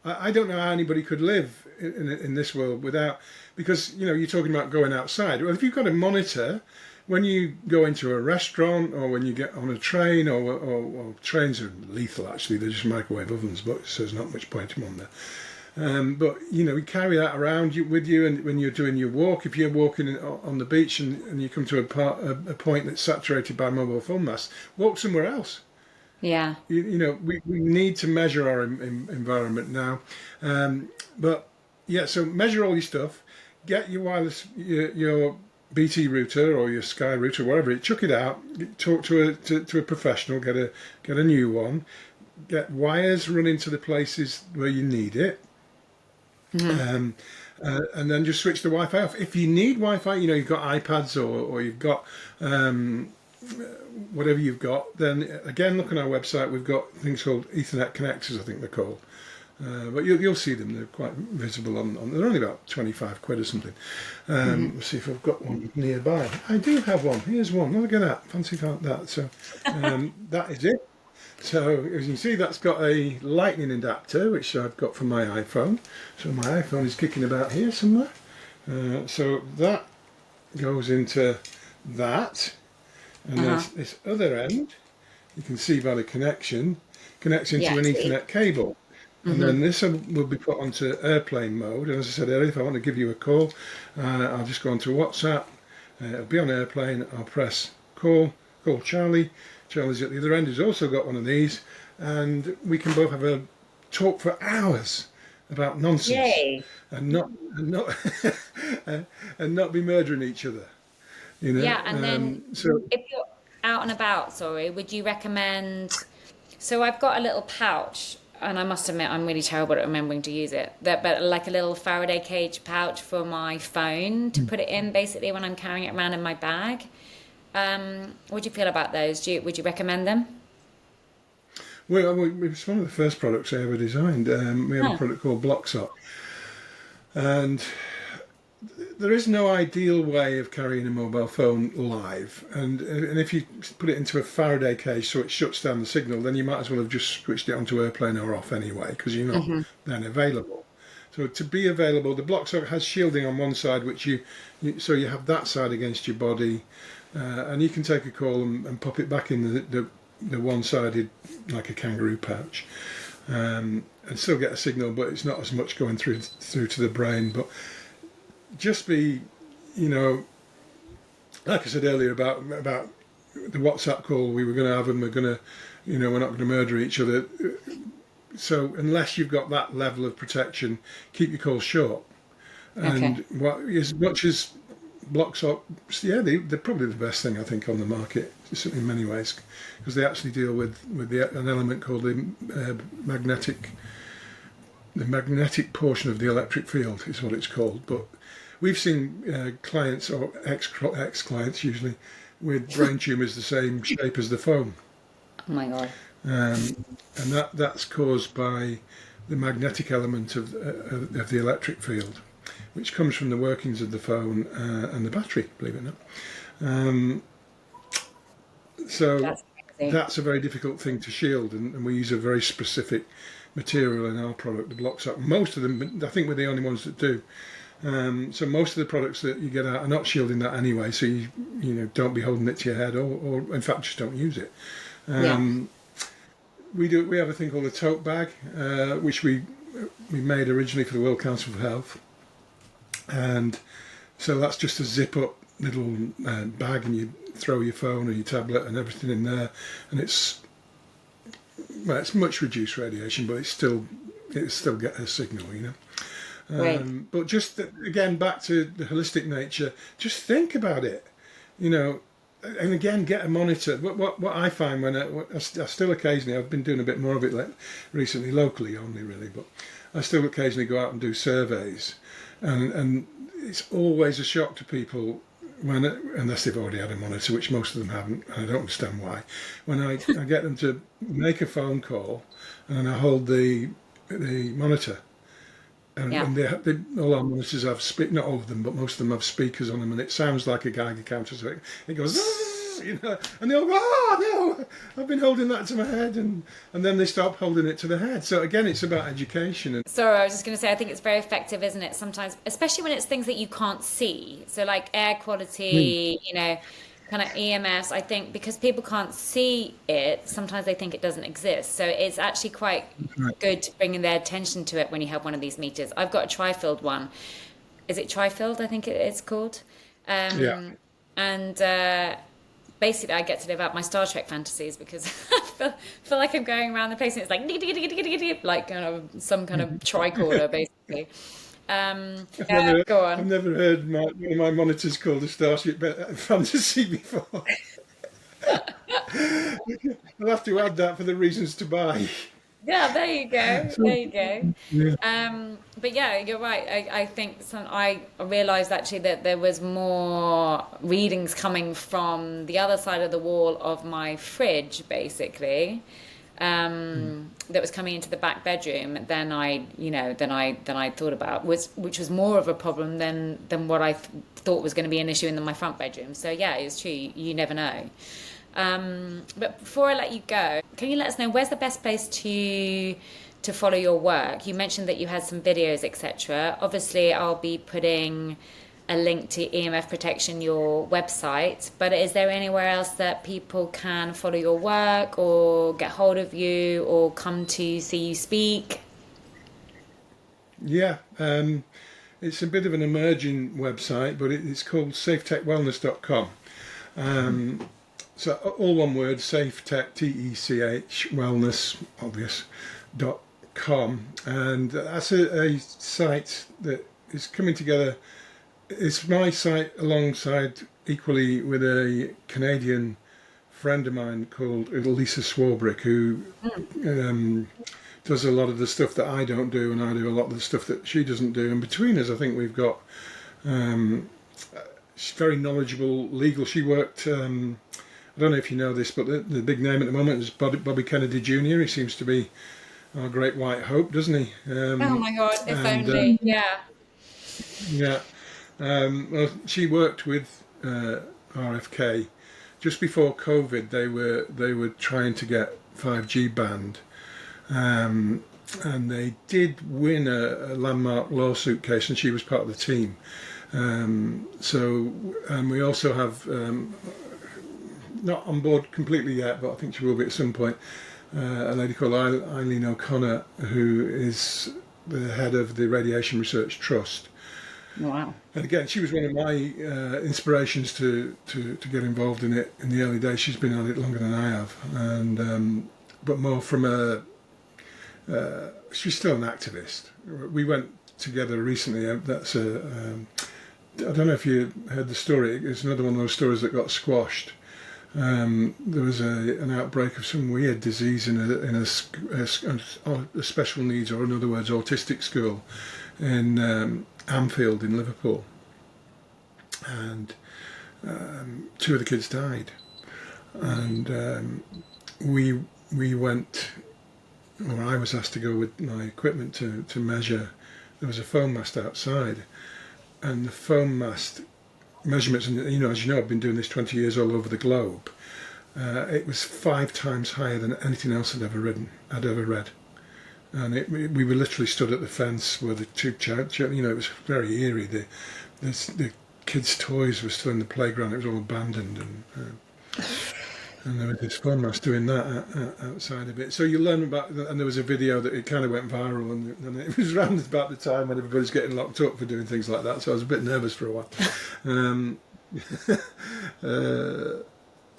I don't know how anybody could live in this world without, because you know, you're talking about going outside. Well, if you've got a monitor, when you go into a restaurant or when you get on a train, or trains are lethal actually, they're just microwave ovens, but so there's not much point in them on there. But you know, you carry that around with you, and when you're doing your walk, if you're walking on the beach and you come to a point that's saturated by mobile phone masts, walk somewhere else. Yeah. You know, we need to measure our environment now. But yeah, so measure all your stuff, get your wireless, your BT router or your Sky router, whatever it, chuck it out, talk to a professional, get a new one, get wires running to the places where you need it, and then just switch the Wi-Fi off. If you need Wi-Fi, you know, you've got iPads or you've got whatever you've got, then again, look on our website. We've got things called Ethernet connectors, I think they're called. But you'll see them. They're quite visible on. They're only about 25 quid or something. Let's see if I've got one nearby. I do have one. Here's one. Look at that. Fancy that. So that is it. So as you can see, that's got a lightning adapter, which I've got for my iPhone. So my iPhone is kicking about here somewhere. So that goes into that. And then this other end, you can see by the connection, connects into an Ethernet cable. And then this will be put onto airplane mode. And as I said earlier, if I want to give you a call, I'll just go onto WhatsApp. It'll be on airplane. I'll press call Charlie. Charlie's at the other end. He's also got one of these. And we can both have a talk for hours about nonsense. Yay. And not and not be murdering each other. You know? Yeah, and then so if you're out and about, would you recommend? So I've got a little pouch, and I must admit I'm really terrible at remembering to use it. But like a little Faraday cage pouch for my phone to put it in, basically when I'm carrying it around in my bag. What do you feel about those? Would you recommend them? It's one of the first products I ever designed. We have a Oh, product called Blocksock, and there is no ideal way of carrying a mobile phone live. And if you put it into a Faraday cage so it shuts down the signal, then you might as well have just switched it onto airplane or off anyway, because you're not then available. So to be available, the Blocksock has shielding on one side, which so you have that side against your body, and you can take a call and pop it back in the one-sided, like a kangaroo pouch, and still get a signal, but it's not as much going through to the brain. But just be, like I said earlier about the WhatsApp call we were going to have, and we're not going to murder each other. So unless you've got that level of protection, keep your calls short. okay. And as much as Blocksock, yeah, they're probably the best thing I think on the market, in many ways, because they actually deal with an element called the magnetic portion of the electric field is what it's called. But we've seen clients or ex-clients usually with brain tumours the same shape as the phone, Oh my God. and that's caused by the magnetic element of the electric field, which comes from the workings of the phone and the battery, believe it or not. So That's crazy. that's a very difficult thing to shield, and we use a very specific material in our product, the Blocksock. Most of them, I think we're the only ones that do. So most of the products that you get out are not shielding that anyway, so you don't be holding it to your head, or in fact just don't use it. Yeah. We have a thing called a tote bag, which we made originally for the World Council for Health, and so that's just a zip up little bag, and you throw your phone or your tablet and everything in there, and it's much reduced radiation, but it still get a signal. Great. But just again back to the holistic nature, just think about it, and again get a monitor. What I find when I still occasionally, I've been doing a bit more of it recently, locally only really, but I still occasionally go out and do surveys, and it's always a shock to people unless they've already had a monitor, which most of them haven't, and I don't understand why. When I get them to make a phone call and I hold the monitor. Yeah. And all our monitors have not all of them, but most of them have speakers on them, and it sounds like a Geiger counter. So it goes, and they'll go, "Oh no, I've been holding that to my head," and then they stop holding it to the head. So again, it's about education. And Sorry, I was just going to say, I think it's very effective, isn't it? Sometimes, especially when it's things that you can't see. So, like air quality, kind of EMFs, I think because people can't see it, sometimes they think it doesn't exist. So, it's actually quite good to bring in their attention to it when you have one of these meters. I've got a tri-field one. Is it tri-field? I think it's called. yeah, And basically, I get to live out my Star Trek fantasies because I feel like I'm going around the place and it's like kind of some kind of tricorder, basically. Yeah, go I've on. never heard one of my monitors called a Starship Fantasy before. I'll have to add that for the reasons to buy. Yeah, there you go. There you go. Yeah. But yeah, you're right. I think I realized actually that there was more readings coming from the other side of the wall of my fridge, basically, that was coming into the back bedroom than I thought about, which was more of a problem than what I thought was going to be an issue in my front bedroom. So yeah, it's true. You never know. But before I let you go, can you let us know where's the best place to follow your work? You mentioned that you had some videos, etc. Obviously, I'll be putting a link to EMF Protection, your website, but is there anywhere else that people can follow your work or get hold of you or come to see you speak? Yeah, it's a bit of an emerging website, but it's called safetechwellness.com. So all one word, safetech, Tech, wellness, obvious, .com, and that's a site that is coming together. It's my site alongside equally with a Canadian friend of mine called Lisa Swarbrick, who does a lot of the stuff that I don't do, and I do a lot of the stuff that she doesn't do. And between us, I think we've got she's very knowledgeable legal. She worked I don't know if you know this, but the big name at the moment is Bobby Kennedy Jr. He seems to be our great white hope, doesn't he? Oh my God, if And only. Yeah. yeah, well, she worked with RFK just before COVID. They were trying to get 5G banned, and they did win a landmark lawsuit case, and she was part of the team. And we also have, not on board completely yet, but I think she will be at some point, a lady called Eileen O'Connor, who is the head of the Radiation Research Trust. Wow. And again, she was one of my inspirations to get involved in it in the early days. She's been on it longer than I have, and but more from a. She's still an activist. We went together recently. That's a. I don't know if you heard the story. It's another one of those stories that got squashed. There was an outbreak of some weird disease in a special needs, or in other words, autistic school in Anfield in Liverpool, and two of the kids died, and we went, or I was asked to go with my equipment to measure. There was a foam mast outside, and the foam mast measurements, and as you know, I've been doing this 20 years all over the globe. It was 5 times higher than anything else I'd ever read. And we were literally stood at the fence where the two it was very eerie. The kids' toys were still in the playground. It was all abandoned, and there was this foam mast doing that outside of it. So you learn about, and there was a video that it kind of went viral, and it was around about the time when everybody's getting locked up for doing things like that. So I was a bit nervous for a while.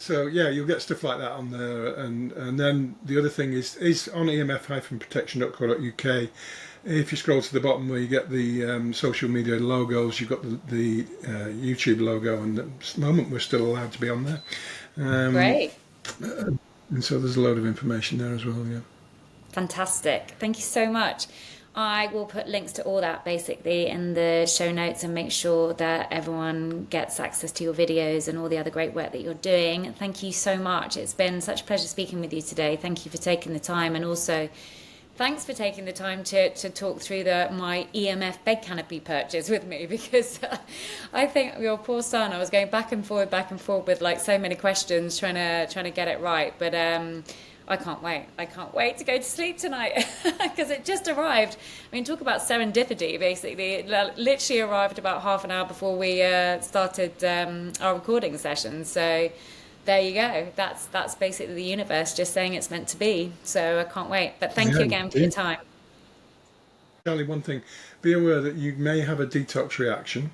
So yeah, you'll get stuff like that on there, and then the other thing is on emf-protection.co.uk. If you scroll to the bottom where you get the social media logos, you've got the YouTube logo, and at the moment we're still allowed to be on there. Great. And so there's a load of information there as well. Yeah. Fantastic. Thank you so much. I will put links to all that basically in the show notes and make sure that everyone gets access to your videos and all the other great work that you're doing. Thank you so much. It's been such a pleasure speaking with you today. Thank you for taking the time, and also thanks for taking the time to talk through my EMF bed canopy purchase with me, because I think your poor son, I was going back and forth with like so many questions trying to get it right, but I can't wait. I can't wait to go to sleep tonight because it just arrived. I mean, talk about serendipity, basically. It literally arrived about half an hour before we started our recording session. So there you go. That's basically the universe just saying it's meant to be. So I can't wait. But thank you again for your time. Charlie, one thing. Be aware that you may have a detox reaction.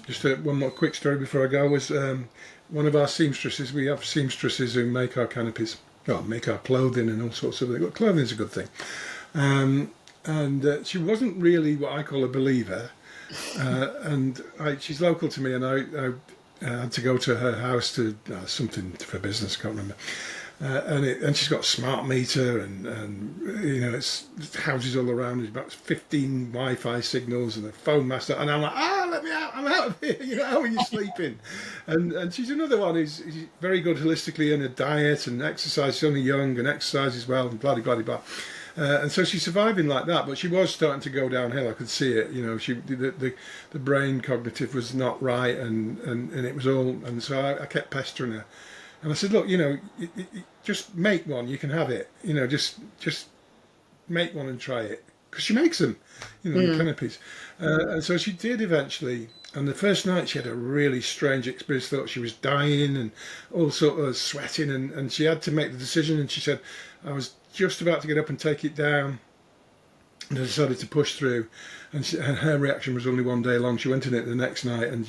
Just one more quick story before I go was one of our seamstresses. We have seamstresses who make our canopies. Make our clothing and all sorts of things. Well, clothing is a good thing. And she wasn't really what I call a believer. And she's local to me, and I had to go to her house to something for business, I can't remember. And she's got a smart meter, and it's houses all around. There's about 15 Wi-Fi signals and a phone master. And I'm like, let me out! I'm out of here! How are you sleeping? And she's another one who's very good holistically in her diet and exercise. She's only young and exercises well and blah blah blah. And so she's surviving like that, but she was starting to go downhill. I could see it. The brain cognitive was not right, and it was all. And so I kept pestering her. And I said, look, just make one. You can have it. Just make one and try it. Because she makes them, the canopies. And so she did eventually. And the first night she had a really strange experience. Thought she was dying and all sort of sweating. And she had to make the decision. And she said, I was just about to get up and take it down. And I decided to push through. And her reaction was only one day long. She went in it the next night. And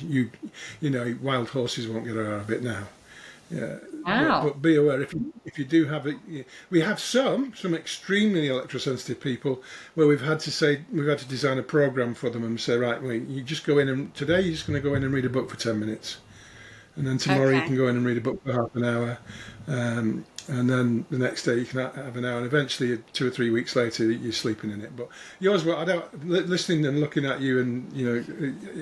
wild horses won't get her out of it now. Yeah, wow. But be aware if you do have it. We have some extremely electrosensitive people where we've had to design a program for them and say, right, you just go in, and today you're just going to go in and read a book for 10 minutes, and then tomorrow you can go in and read a book for half an hour, and then the next day you can have an hour, and eventually 2 or 3 weeks later you're sleeping in it. But yours, listening and looking at you, and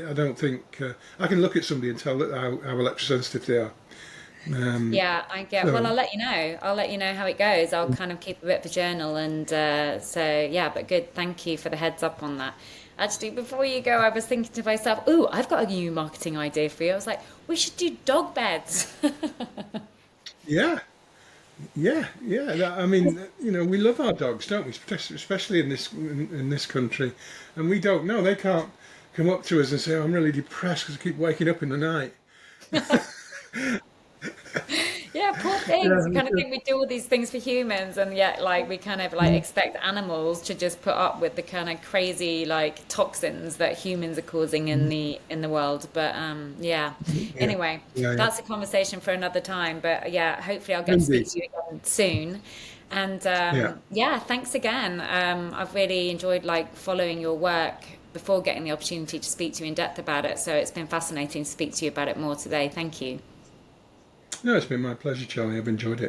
I don't think I can look at somebody and tell how electrosensitive they are. Yeah, I get. Well, So I'll let you know. I'll let you know how it goes. I'll kind of keep a bit of a journal, and so yeah. But good. Thank you for the heads up on that. Actually, before you go, I was thinking to myself, "Ooh, I've got a new marketing idea for you." I was like, "We should do dog beds." yeah, yeah. I mean, we love our dogs, don't we? Especially in this country, and we don't know. They can't come up to us and say, "Oh, I'm really depressed because I keep waking up in the night." Yeah, poor things. We Yeah, kind of think we do all these things for humans, and yet, like, we kind of like expect animals to just put up with the kind of crazy like toxins that humans are causing in the world. But yeah. yeah, Anyway, yeah. that's a conversation for another time. But yeah, hopefully I'll get to speak Indeed. to you again soon. And Yeah. yeah, thanks again. I've really enjoyed like following your work before getting the opportunity to speak to you in depth about it. So it's been fascinating to speak to you about it more today. Thank you. No, it's been my pleasure, Charlie. I've enjoyed it.